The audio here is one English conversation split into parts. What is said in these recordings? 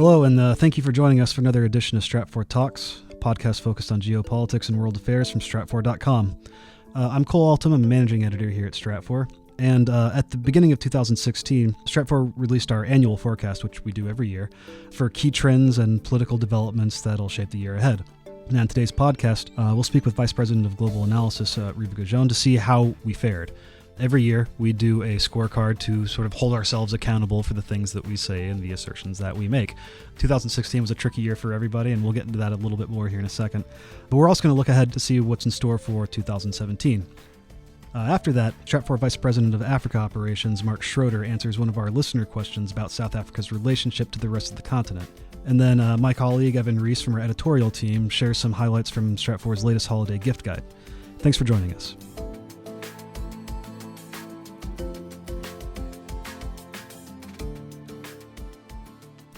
Hello, and thank you for joining us for another edition of Stratfor Talks, a podcast focused on geopolitics and world affairs from Stratfor.com. I'm Cole Altom. I'm a managing editor here at Stratfor. And at the beginning of 2016, Stratfor released our annual forecast, which we do every year, for key trends and political developments that'll shape the year ahead. And on today's podcast, we'll speak with Vice President of Global Analysis Reva Goujon to see how we fared. Every year, we do a scorecard to sort of hold ourselves accountable for the things that we say and the assertions that we make. 2016 was a tricky year for everybody, and we'll get into that a little bit more here in a second. But we're also going to look ahead to see what's in store for 2017. After that, Stratfor Vice President of Africa Operations Mark Schroeder answers one of our listener questions about South Africa's relationship to the rest of the continent. And then my colleague Evan Reese from our editorial team shares some highlights from Stratfor's latest holiday gift guide. Thanks for joining us.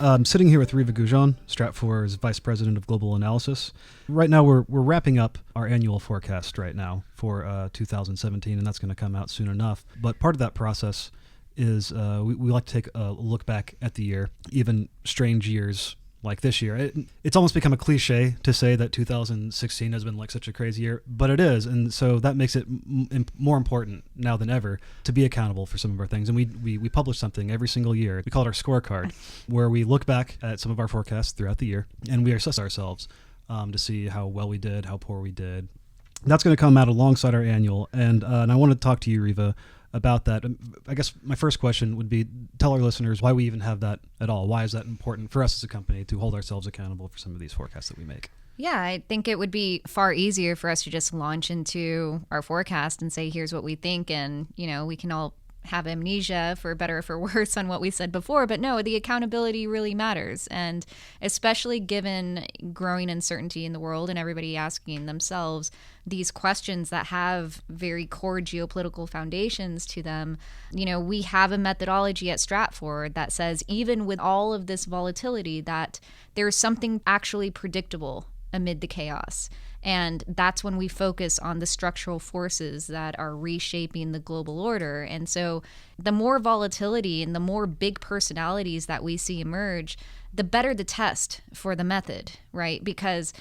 I'm sitting here with Reva Goujon, Stratfor's Vice President of Global Analysis. Right now, we're wrapping up our annual forecast right now for 2017, and that's going to come out soon enough. But part of that process is we like to take a look back at the year, even strange years like this year. It's almost become a cliche to say that 2016 has been like such a crazy year, but it is. And so that makes it more important now than ever to be accountable for some of our things. And we publish something every single year. We call it our scorecard, where we look back at some of our forecasts throughout the year and we assess ourselves to see how well we did, how poor we did. That's going to come out alongside our annual. And I want to talk to you, Reva, about that. I guess my first question would be, tell our listeners why we even have that at all. Why is that important for us as a company to hold ourselves accountable for some of these forecasts that we make? Yeah, I think it would be far easier for us to just launch into our forecast and say, here's what we think. And, we can all have amnesia for better or for worse on what we said before. But no, the accountability really matters. And especially given growing uncertainty in the world and everybody asking themselves these questions that have very core geopolitical foundations to them, we have a methodology at Stratfor that says even with all of this volatility that there's something actually predictable amid the chaos. And that's when we focus on the structural forces that are reshaping the global order. And so the more volatility and the more big personalities that we see emerge, the better the test for the method, right? Because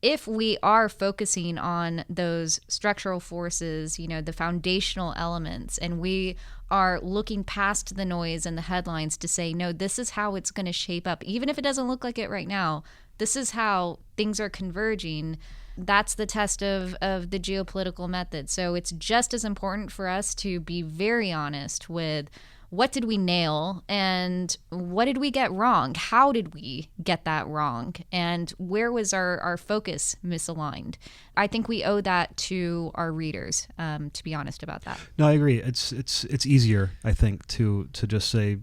if we are focusing on those structural forces, the foundational elements, and we are looking past the noise and the headlines to say, no, this is how it's going to shape up, even if it doesn't look like it right now, this is how things are converging. That's the test of the geopolitical method. So it's just as important for us to be very honest with what did we nail and what did we get wrong? How did we get that wrong? And where was our focus misaligned? I think we owe that to our readers, to be honest about that. No, I agree. It's easier, I think, to just say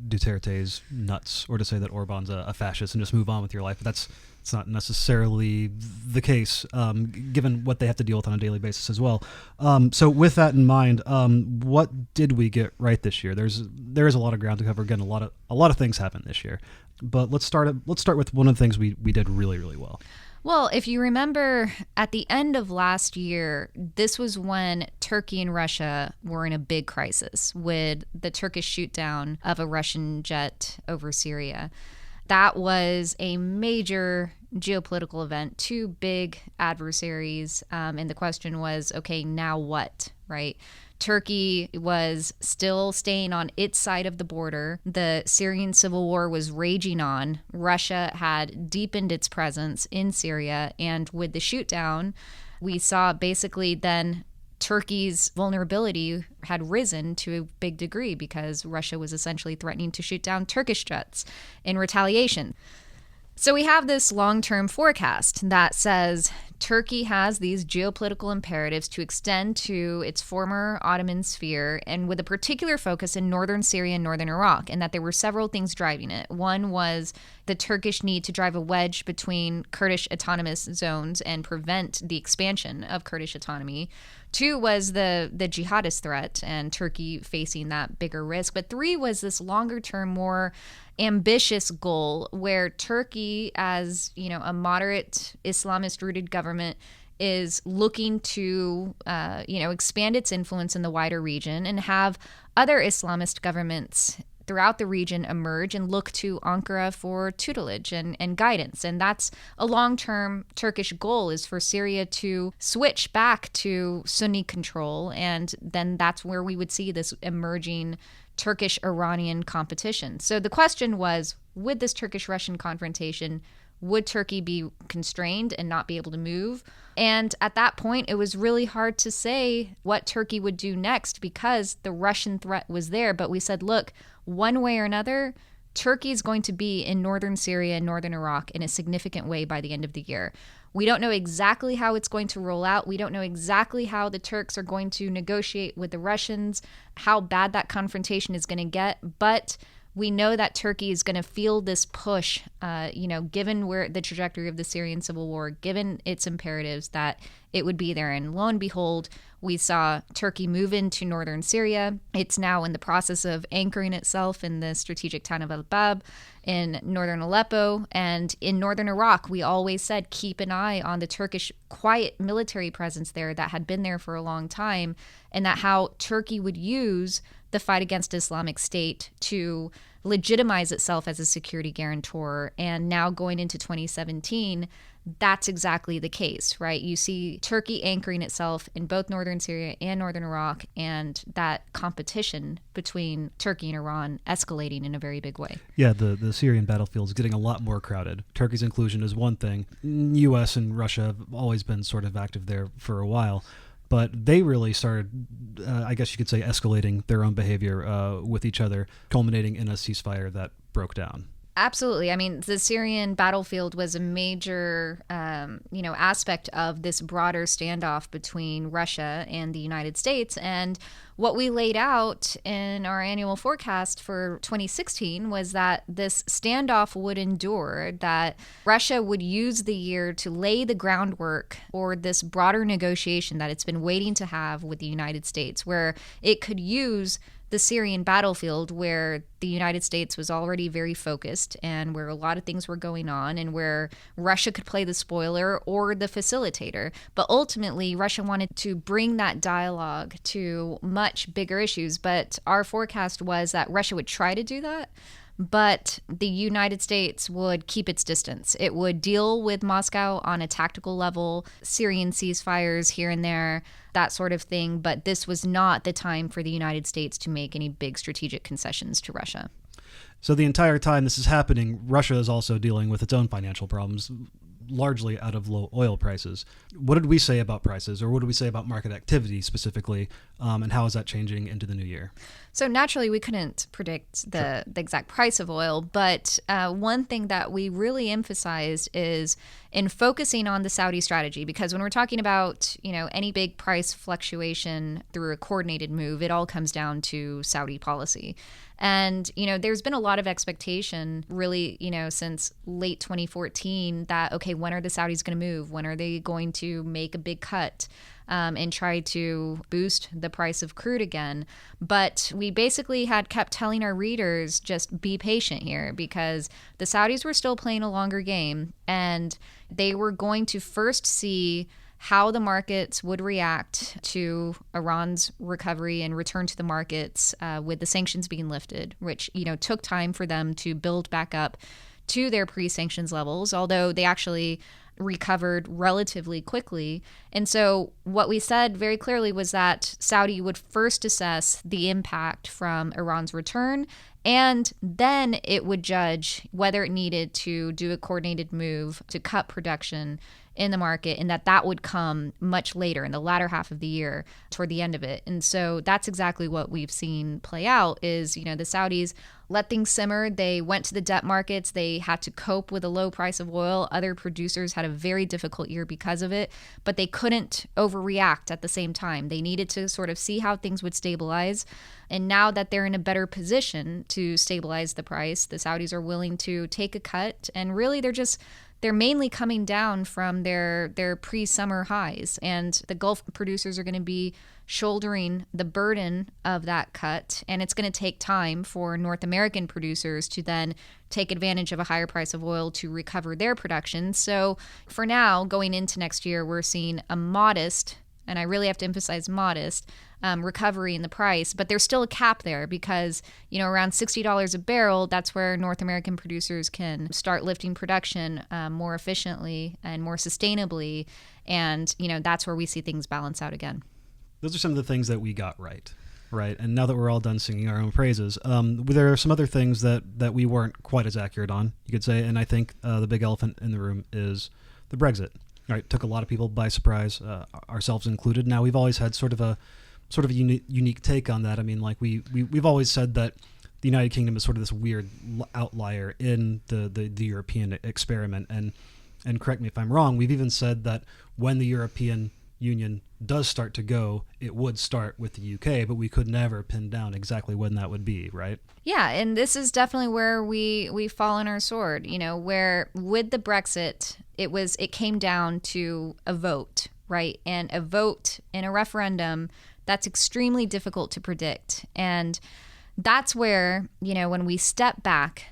Duterte's nuts or to say that Orban's a fascist and just move on with your life. But it's not necessarily the case, given what they have to deal with on a daily basis as well. So with that in mind, what did we get right this year? There is a lot of ground to cover. Again, a lot of things happened this year. But let's start with one of the things we did really, really well. Well, if you remember, at the end of last year, this was when Turkey and Russia were in a big crisis with the Turkish shoot down of a Russian jet over Syria. That was a major geopolitical event, two big adversaries, and the question was, okay, now what, right? Turkey was still staying on its side of the border. The Syrian civil war was raging on. Russia had deepened its presence in Syria, and with the shoot down, we saw basically then Turkey's vulnerability had risen to a big degree because Russia was essentially threatening to shoot down Turkish jets in retaliation. So we have this long-term forecast that says Turkey has these geopolitical imperatives to extend to its former Ottoman sphere, and with a particular focus in northern Syria and northern Iraq, and that there were several things driving it. One was the Turkish need to drive a wedge between Kurdish autonomous zones and prevent the expansion of Kurdish autonomy. Two was the jihadist threat and Turkey facing that bigger risk. But three was this longer term, more ambitious goal where Turkey, as a moderate Islamist rooted government, is looking to expand its influence in the wider region and have other Islamist governments throughout the region emerge and look to Ankara for tutelage and guidance. And that's a long-term Turkish goal, is for Syria to switch back to Sunni control. And then that's where we would see this emerging Turkish-Iranian competition. So the question was, with this Turkish-Russian confrontation, would Turkey be constrained and not be able to move? And at that point, it was really hard to say what Turkey would do next because the Russian threat was there. But we said, look, one way or another, Turkey is going to be in northern Syria and northern Iraq in a significant way by the end of the year. We don't know exactly how it's going to roll out. We don't know exactly how the Turks are going to negotiate with the Russians, how bad that confrontation is going to get. But we know that Turkey is going to feel this push, given where the trajectory of the Syrian civil war, given its imperatives, that it would be there. And lo and behold, we saw Turkey move into northern Syria. It's now in the process of anchoring itself in the strategic town of Al-Bab in northern Aleppo. And in northern Iraq, we always said keep an eye on the Turkish quiet military presence there that had been there for a long time, and that how Turkey would use the fight against Islamic State to legitimize itself as a security guarantor. And now going into 2017, that's exactly the case, right? You see Turkey anchoring itself in both northern Syria and northern Iraq, and that competition between Turkey and Iran escalating in a very big way. Yeah, the Syrian battlefield is getting a lot more crowded. Turkey's inclusion is one thing. U.S. and Russia have always been sort of active there for a while. But they really started, I guess you could say, escalating their own behavior with each other, culminating in a ceasefire that broke down. Absolutely. I mean, the Syrian battlefield was a major, aspect of this broader standoff between Russia and the United States. And what we laid out in our annual forecast for 2016 was that this standoff would endure, that Russia would use the year to lay the groundwork for this broader negotiation that it's been waiting to have with the United States, where it could use the Syrian battlefield, where the United States was already very focused and where a lot of things were going on, and where Russia could play the spoiler or the facilitator. But ultimately, Russia wanted to bring that dialogue to much bigger issues. But our forecast was that Russia would try to do that, but the United States would keep its distance. It would deal with Moscow on a tactical level, Syrian ceasefires here and there, that sort of thing. But this was not the time for the United States to make any big strategic concessions to Russia. So the entire time this is happening, Russia is also dealing with its own financial problems, largely out of low oil prices. What did we say about prices, or what did we say about market activity specifically, and how is that changing into the new year? So naturally, we couldn't predict the exact price of oil, but one thing that we really emphasized is in focusing on the Saudi strategy, because when we're talking about, any big price fluctuation through a coordinated move, it all comes down to Saudi policy. And, there's been a lot of expectation really, since late 2014 that, okay, when are the Saudis going to move? When are they going to make a big cut and try to boost the price of crude again? But we basically had kept telling our readers, just be patient here, because the Saudis were still playing a longer game, and they were going to first see how the markets would react to Iran's recovery and return to the markets with the sanctions being lifted, which, took time for them to build back up to their pre-sanctions levels, although they actually recovered relatively quickly. And so what we said very clearly was that Saudi would first assess the impact from Iran's return, and then it would judge whether it needed to do a coordinated move to cut production in the market, and that would come much later in the latter half of the year toward the end of it. And so that's exactly what we've seen play out is, the Saudis let things simmer. They went to the debt markets. They had to cope with a low price of oil. Other producers had a very difficult year because of it, but they couldn't overreact at the same time. They needed to sort of see how things would stabilize. And now that they're in a better position to stabilize the price, the Saudis are willing to take a cut. And really, they're mainly coming down from their pre-summer highs, and the Gulf producers are going to be shouldering the burden of that cut, and it's going to take time for North American producers to then take advantage of a higher price of oil to recover their production. So for now, going into next year, we're seeing a modest and I really have to emphasize modest, recovery in the price. But there's still a cap there because, around $60 a barrel, that's where North American producers can start lifting production more efficiently and more sustainably. And, that's where we see things balance out again. Those are some of the things that we got right. Right. And now that we're all done singing our own praises, there are some other things that we weren't quite as accurate on, you could say. And I think the big elephant in the room is the Brexit. Right. Took a lot of people by surprise, ourselves included. Now, we've always had sort of a unique take on that. I mean, like we've always said that the United Kingdom is sort of this weird outlier in the European experiment. And correct me if I'm wrong, we've even said that when the European Union does start to go, it would start with the UK, but we could never pin down exactly when that would be, right? Yeah, and this is definitely where we fall on our sword, where with the Brexit, it came down to a vote, right? And a vote in a referendum, that's extremely difficult to predict. And that's where, when we step back,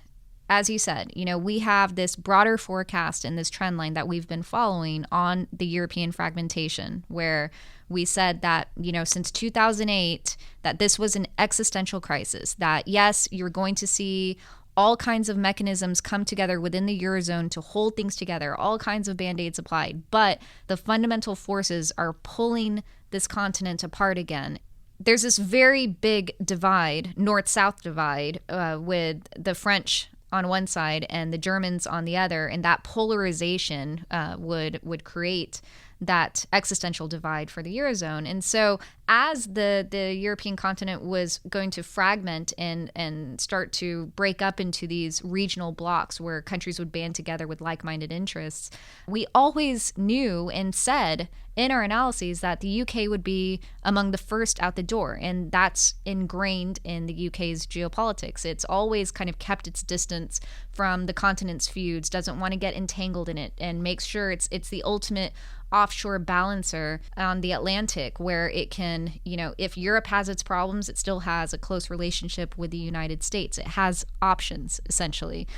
as you said, we have this broader forecast and this trend line that we've been following on the European fragmentation, where we said that, since 2008, that this was an existential crisis, that yes, you're going to see all kinds of mechanisms come together within the Eurozone to hold things together, all kinds of band-aids applied, but the fundamental forces are pulling this continent apart again. There's this very big divide, north-south divide, with the French on one side and the Germans on the other, and that polarization would create that existential divide for the Eurozone. And so as the European continent was going to fragment and start to break up into these regional blocks where countries would band together with like-minded interests, we always knew and said in our analyses that the UK would be among the first out the door. And that's ingrained in the UK's geopolitics. It's always kind of kept its distance from the continent's feuds, doesn't want to get entangled in it, and makes sure it's the ultimate offshore balancer on the Atlantic, where it can, if Europe has its problems, it still has a close relationship with the United States. It has options, essentially.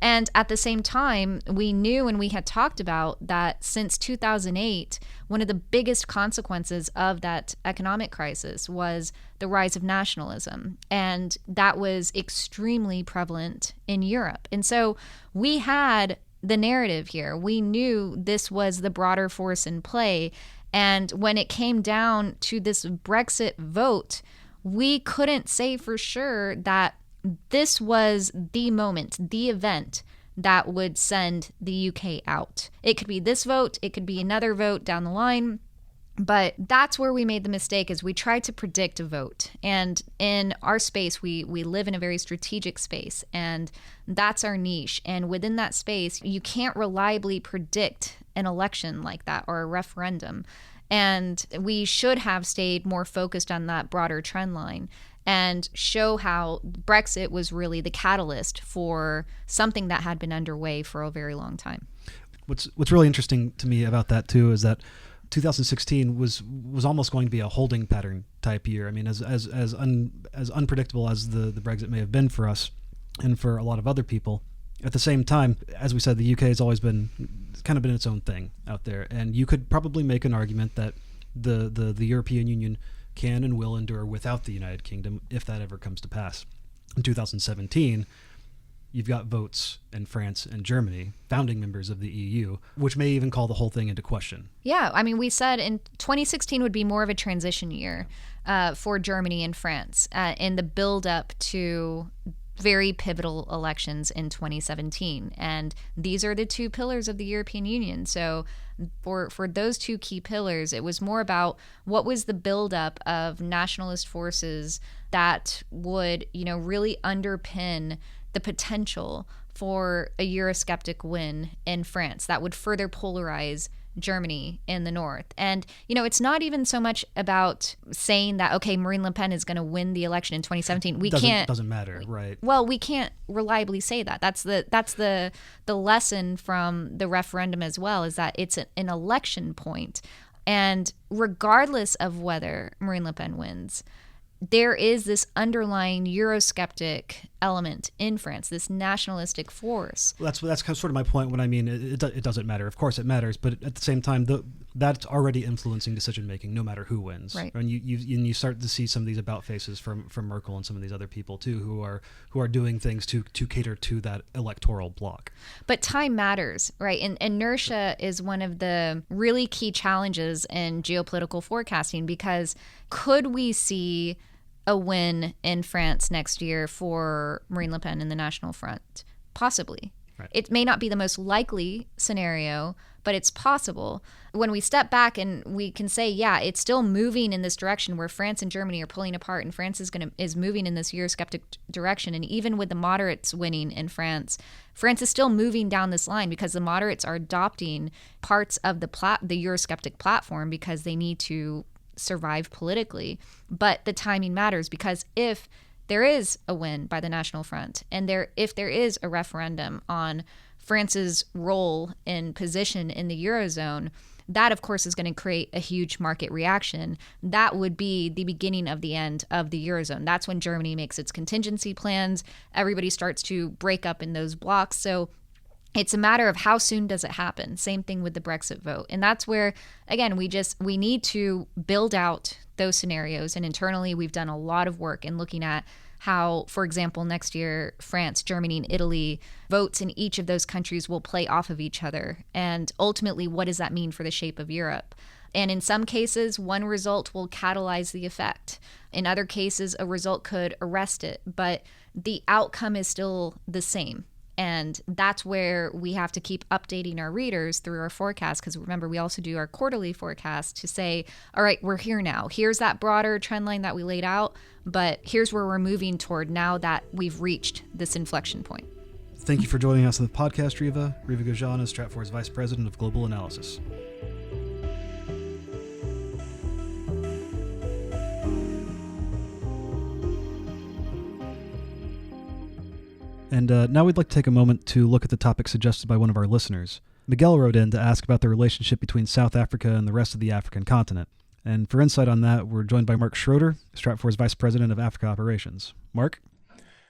And at the same time, we knew and we had talked about that since 2008, one of the biggest consequences of that economic crisis was the rise of nationalism. And that was extremely prevalent in Europe. And so we had the narrative here. We knew this was the broader force in play. And when it came down to this Brexit vote, we couldn't say for sure that this was the moment, the event that would send the UK out. It could be this vote, it could be another vote down the line. But that's where we made the mistake, is we tried to predict a vote. And in our space, we live in a very strategic space, and that's our niche. And within that space, you can't reliably predict an election like that or a referendum. And we should have stayed more focused on that broader trend line and show how Brexit was really the catalyst for something that had been underway for a very long time. What's really interesting to me about that, too, is that 2016 was almost going to be a holding pattern type year. I mean, as unpredictable as the Brexit may have been for us and for a lot of other people, at the same time, as we said, the UK has always been kind of been its own thing out there. And you could probably make an argument that the European Union can and will endure without the United Kingdom if that ever comes to pass. In 2017, you've got votes in France and Germany, founding members of the EU, which may even call the whole thing into question. Yeah, I mean, we said in 2016 would be more of a transition year for Germany and France in the build-up to very pivotal elections in 2017. And these are the two pillars of the European Union. So for those two key pillars, it was more about what was the buildup of nationalist forces that would, really underpin the potential for a Eurosceptic win in France that would further polarize Germany in the north. And, it's not even so much about saying that, okay, Marine Le Pen is going to win the election in 2017. Doesn't matter, right? Well, we can't reliably say that. That's the lesson from the referendum as well, is that it's an election point. And regardless of whether Marine Le Pen wins, there is this underlying Eurosceptic element in France, this nationalistic force. Well, that's sort of my point when I mean it doesn't matter. Of course it matters, but at the same time, that's already influencing decision making, no matter who wins. Right. And you start to see some of these about faces from Merkel and some of these other people too, who are doing things to cater to that electoral bloc. But time matters, right? And inertia is one of the really key challenges in geopolitical forecasting, because could we see a win in France next year for Marine Le Pen in the National Front? Possibly. Right. It may not be the most likely scenario, but it's possible. When we step back and we can say, yeah, it's still moving in this direction where France and Germany are pulling apart, and France is moving in this Eurosceptic direction. And even with the moderates winning in France, France is still moving down this line because the moderates are adopting parts of the Eurosceptic platform because they need to survive politically. But the timing matters, because if there is a win by the National Front, and if there is a referendum on France's role and position in the Eurozone, that, of course, is going to create a huge market reaction. That would be the beginning of the end of the Eurozone. That's when Germany makes its contingency plans. Everybody starts to break up in those blocks. So it's a matter of how soon does it happen. Same thing with the Brexit vote. And that's where, again, we need to build out those scenarios. And internally, we've done a lot of work in looking at how, for example, next year, France, Germany, and Italy, votes in each of those countries will play off of each other. And ultimately, what does that mean for the shape of Europe? And in some cases, one result will catalyze the effect. In other cases, a result could arrest it. But the outcome is still the same. And that's where we have to keep updating our readers through our forecast, because remember, we also do our quarterly forecast to say, all right, we're here now. Here's that broader trend line that we laid out, but here's where we're moving toward now that we've reached this inflection point. Thank you for joining us on the podcast, Reva. Reva Goujon is Stratfor's Vice President of Global Analysis. And now we'd like to take a moment to look at the topic suggested by one of our listeners. Miguel wrote in to ask about the relationship between South Africa and the rest of the African continent. And for insight on that, we're joined by Mark Schroeder, Stratfor's Vice President of Africa Operations. Mark?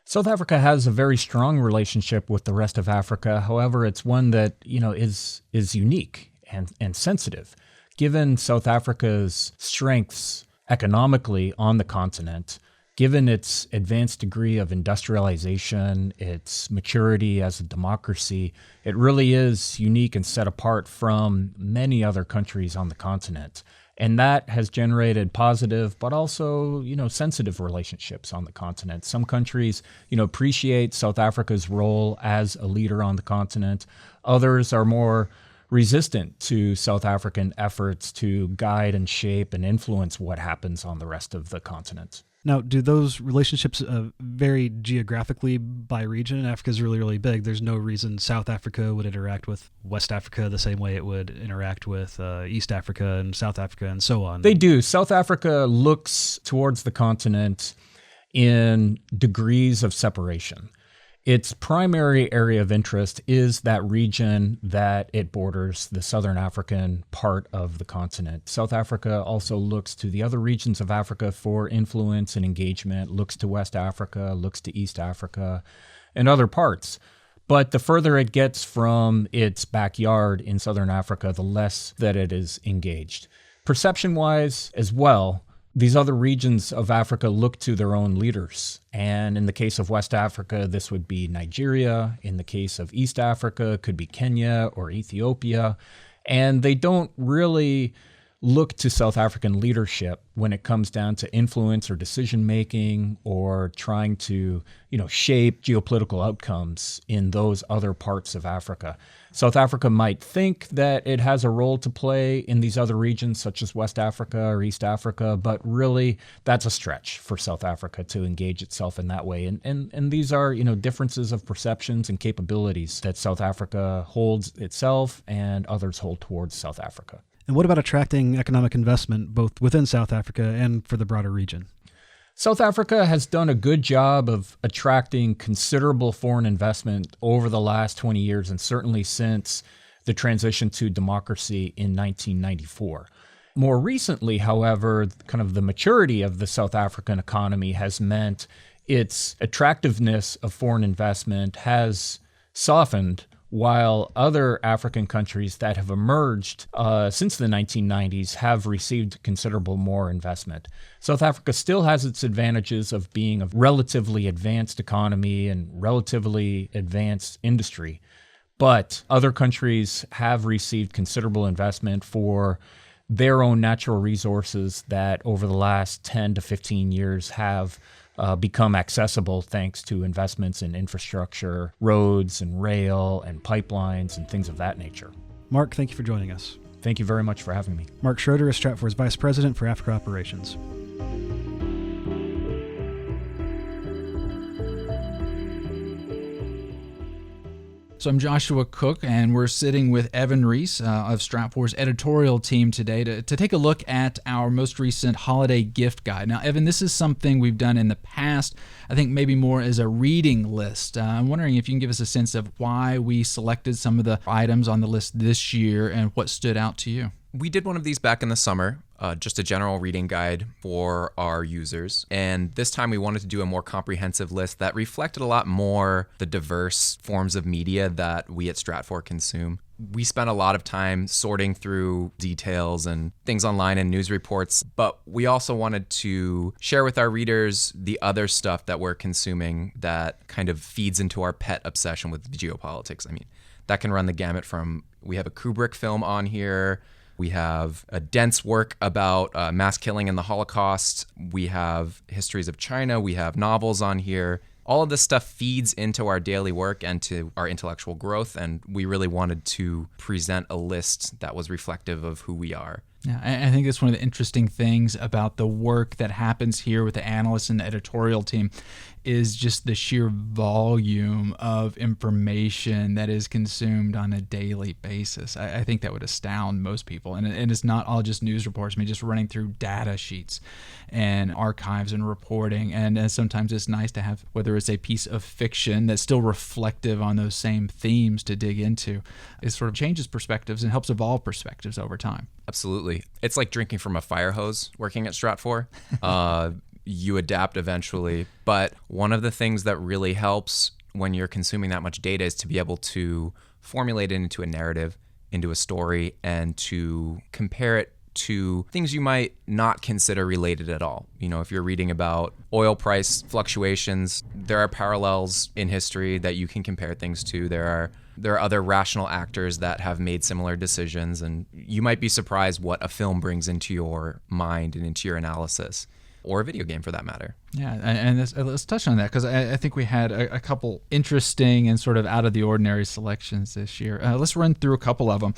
South Africa has a very strong relationship with the rest of Africa. However, it's one that, is unique and sensitive. Given South Africa's strengths economically on the continent, given its advanced degree of industrialization, its maturity as a democracy, it really is unique and set apart from many other countries on the continent. And that has generated positive, but also, sensitive relationships on the continent. Some countries, appreciate South Africa's role as a leader on the continent. Others are more resistant to South African efforts to guide and shape and influence what happens on the rest of the continent. Now, do those relationships vary geographically by region? Africa's really, really big. There's no reason South Africa would interact with West Africa the same way it would interact with East Africa and South Africa and so on. They do. South Africa looks towards the continent in degrees of separation. Its primary area of interest is that region that it borders, the southern African part of the continent. South Africa also looks to the other regions of Africa for influence and engagement, looks to West Africa, looks to East Africa, and other parts. But the further it gets from its backyard in southern Africa, the less that it is engaged. Perception-wise as well, these other regions of Africa look to their own leaders. And in the case of West Africa, this would be Nigeria. In the case of East Africa, it could be Kenya or Ethiopia. And they don't really look to South African leadership when it comes down to influence or decision-making or trying to, shape geopolitical outcomes in those other parts of Africa. South Africa might think that it has a role to play in these other regions, such as West Africa or East Africa, but really that's a stretch for South Africa to engage itself in that way. And these are, differences of perceptions and capabilities that South Africa holds itself and others hold towards South Africa. And what about attracting economic investment both within South Africa and for the broader region? South Africa has done a good job of attracting considerable foreign investment over the last 20 years, and certainly since the transition to democracy in 1994. More recently, however, kind of the maturity of the South African economy has meant its attractiveness of foreign investment has softened while other African countries that have emerged since the 1990s have received considerable more investment. South Africa still has its advantages of being a relatively advanced economy and relatively advanced industry, but other countries have received considerable investment for their own natural resources that over the last 10 to 15 years have become accessible thanks to investments in infrastructure, roads and rail and pipelines and things of that nature. Mark, thank you for joining us. Thank you very much for having me. Mark Schroeder is Stratfor's Vice President for Africa Operations. So I'm Joshua Cook, and we're sitting with Evan Reese of Stratfor's editorial team today to take a look at our most recent holiday gift guide. Now, Evan, this is something we've done in the past, I think maybe more as a reading list. I'm wondering if you can give us a sense of why we selected some of the items on the list this year and what stood out to you. We did one of these back in the summer, just a general reading guide for our users. And this time we wanted to do a more comprehensive list that reflected a lot more the diverse forms of media that we at Stratfor consume. We spent a lot of time sorting through details and things online and news reports, but we also wanted to share with our readers the other stuff that we're consuming that kind of feeds into our pet obsession with geopolitics. I mean, that can run the gamut from, we have a Kubrick film on here, we have a dense work about mass killing and the Holocaust. We have histories of China. We have novels on here. All of this stuff feeds into our daily work and to our intellectual growth, and we really wanted to present a list that was reflective of who we are. Yeah, I think that's one of the interesting things about the work that happens here with the analysts and the editorial team is just the sheer volume of information that is consumed on a daily basis. I think that would astound most people. And it's not all just news reports. I mean, just running through data sheets and archives and reporting. And sometimes it's nice to have, whether it's a piece of fiction that's still reflective on those same themes to dig into, it sort of changes perspectives and helps evolve perspectives over time. Absolutely. It's like drinking from a fire hose working at Stratfor. You adapt eventually. But one of the things that really helps when you're consuming that much data is to be able to formulate it into a narrative, into a story, and to compare it to things you might not consider related at all. You know, if you're reading about oil price fluctuations, there are parallels in history that you can compare things to. There are other rational actors that have made similar decisions, and you might be surprised what a film brings into your mind and into your analysis, or a video game for that matter. Yeah, and let's touch on that, because I think we had a couple interesting and sort of out of the ordinary selections this year. Let's run through a couple of them.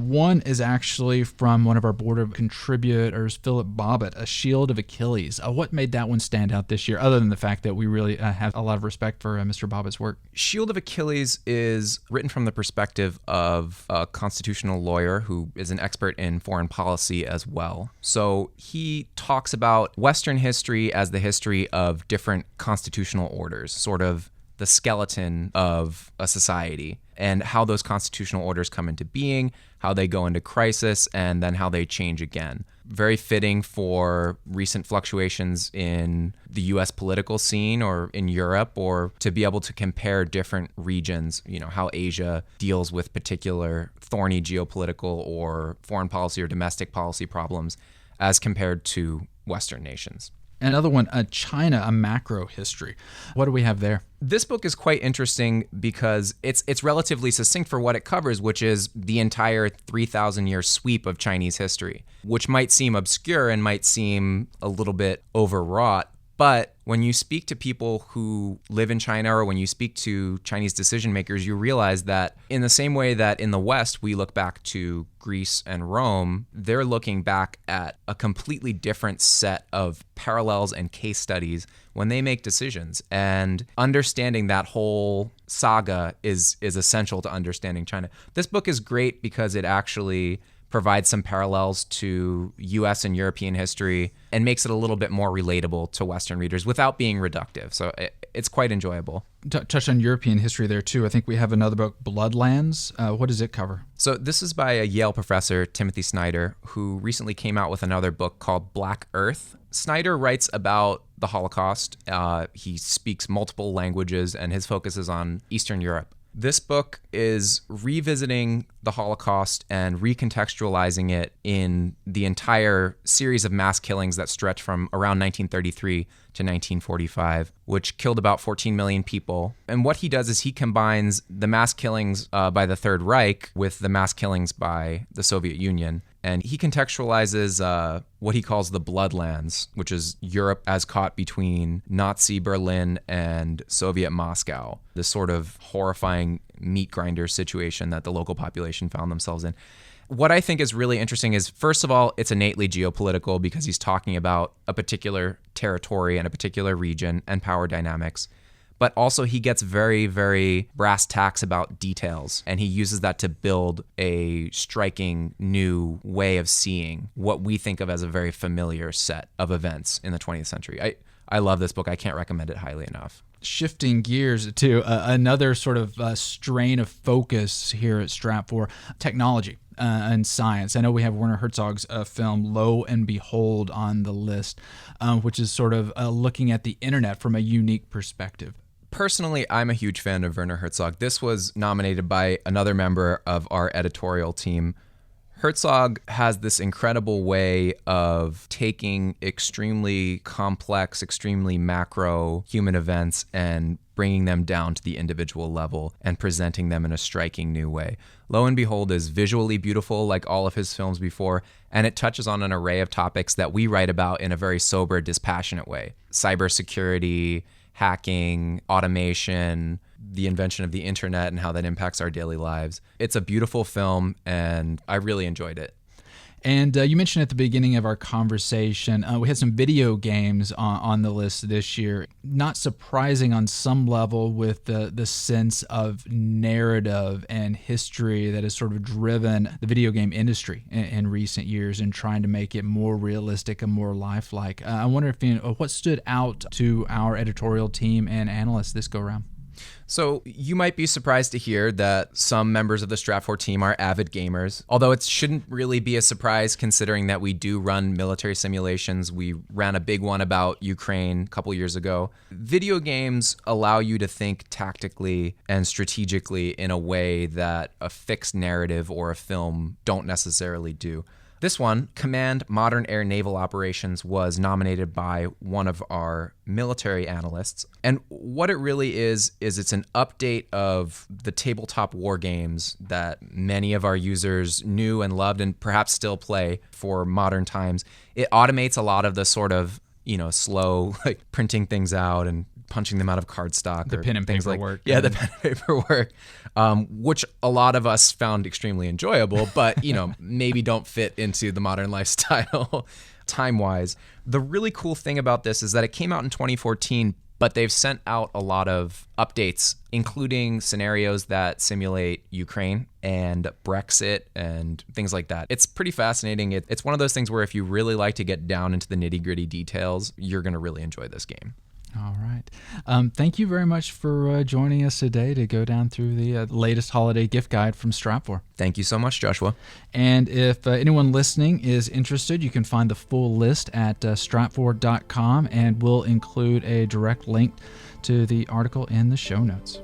One is actually from one of our board of contributors, Philip Bobbitt, A Shield of Achilles. What made that one stand out this year, other than the fact that we really have a lot of respect for Mr. Bobbitt's work? Shield of Achilles is written from the perspective of a constitutional lawyer who is an expert in foreign policy as well. So he talks about Western history as the history of different constitutional orders, sort of the skeleton of a society, and how those constitutional orders come into being, how they go into crisis, and then how they change again. Very fitting for recent fluctuations in the US political scene or in Europe, or to be able to compare different regions, you know, how Asia deals with particular thorny geopolitical or foreign policy or domestic policy problems as compared to Western nations. Another one, China, a macro history. What do we have there? This book is quite interesting because it's relatively succinct for what it covers, which is the entire 3,000-year sweep of Chinese history, which might seem obscure and might seem a little bit overwrought. But when you speak to people who live in China, or when you speak to Chinese decision makers, you realize that in the same way that in the West we look back to Greece and Rome, they're looking back at a completely different set of parallels and case studies when they make decisions. And understanding that whole saga is essential to understanding China. This book is great because it actually provides some parallels to US and European history and makes it a little bit more relatable to Western readers without being reductive. So it's quite enjoyable. Touch on European history there too. I think we have another book, Bloodlands. What does it cover? So this is by a Yale professor, Timothy Snyder, who recently came out with another book called Black Earth. Snyder writes about the Holocaust. He speaks multiple languages, and his focus is on Eastern Europe. This book is revisiting the Holocaust and recontextualizing it in the entire series of mass killings that stretch from around 1933 to 1945, which killed about 14 million people. And what he does is he combines the mass killings by the Third Reich with the mass killings by the Soviet Union. And he contextualizes what he calls the Bloodlands, which is Europe as caught between Nazi Berlin and Soviet Moscow, this sort of horrifying meat grinder situation that the local population found themselves in. What I think is really interesting is, first of all, it's innately geopolitical because he's talking about a particular territory and a particular region and power dynamics. But also he gets very, very brass tacks about details, and he uses that to build a striking new way of seeing what we think of as a very familiar set of events in the 20th century. I love this book. I can't recommend it highly enough. Shifting gears to another sort of strain of focus here at Stratfor, technology and science. I know we have Werner Herzog's film Lo and Behold on the list, which is sort of looking at the internet from a unique perspective. Personally, I'm a huge fan of Werner Herzog. This was nominated by another member of our editorial team. Herzog has this incredible way of taking extremely complex, extremely macro human events and bringing them down to the individual level and presenting them in a striking new way. Lo and Behold is visually beautiful like all of his films before, and it touches on an array of topics that we write about in a very sober, dispassionate way. Cybersecurity, hacking, automation, the invention of the internet and how that impacts our daily lives. It's a beautiful film, and I really enjoyed it. And you mentioned at the beginning of our conversation, we had some video games on the list this year. Not surprising on some level with the sense of narrative and history that has sort of driven the video game industry in recent years and trying to make it more realistic and more lifelike. I wonder if what stood out to our editorial team and analysts this go-round? So you might be surprised to hear that some members of the Stratfor team are avid gamers, although it shouldn't really be a surprise considering that we do run military simulations. We ran a big one about Ukraine a couple years ago. Video games allow you to think tactically and strategically in a way that a fixed narrative or a film don't necessarily do. This one, Command Modern Air Naval Operations, was nominated by one of our military analysts. And what it really is it's an update of the tabletop war games that many of our users knew and loved and perhaps still play for modern times. It automates a lot of the sort of, slow, like printing things out and punching them out of cardstock. The pen and paper work. Yeah, the pen and paper work, which a lot of us found extremely enjoyable, but, maybe don't fit into the modern lifestyle time-wise. The really cool thing about this is that it came out in 2014, but they've sent out a lot of updates, including scenarios that simulate Ukraine and Brexit and things like that. It's pretty fascinating. It's one of those things where if you really like to get down into the nitty-gritty details, you're going to really enjoy this game. All right. Thank you very much for joining us today to go down through the latest holiday gift guide from Stratfor. Thank you so much, Joshua. And if anyone listening is interested, you can find the full list at stratfor.com, and we'll include a direct link to the article in the show notes.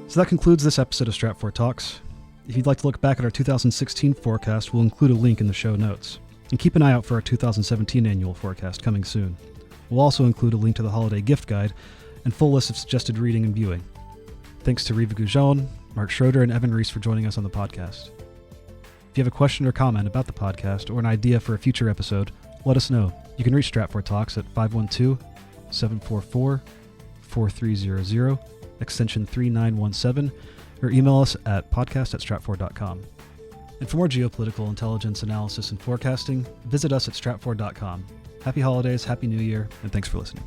So that concludes this episode of Stratfor Talks. If you'd like to look back at our 2016 forecast, we'll include a link in the show notes. And keep an eye out for our 2017 annual forecast coming soon. We'll also include a link to the holiday gift guide and full list of suggested reading and viewing. Thanks to Reva Goujon, Mark Schroeder, and Evan Reese for joining us on the podcast. If you have a question or comment about the podcast or an idea for a future episode, let us know. You can reach Stratfor Talks at 512-744-4300, extension 3917, or email us at podcast@stratfor.com. And for more geopolitical intelligence analysis and forecasting, visit us at stratfor.com. Happy holidays, Happy New Year, and thanks for listening.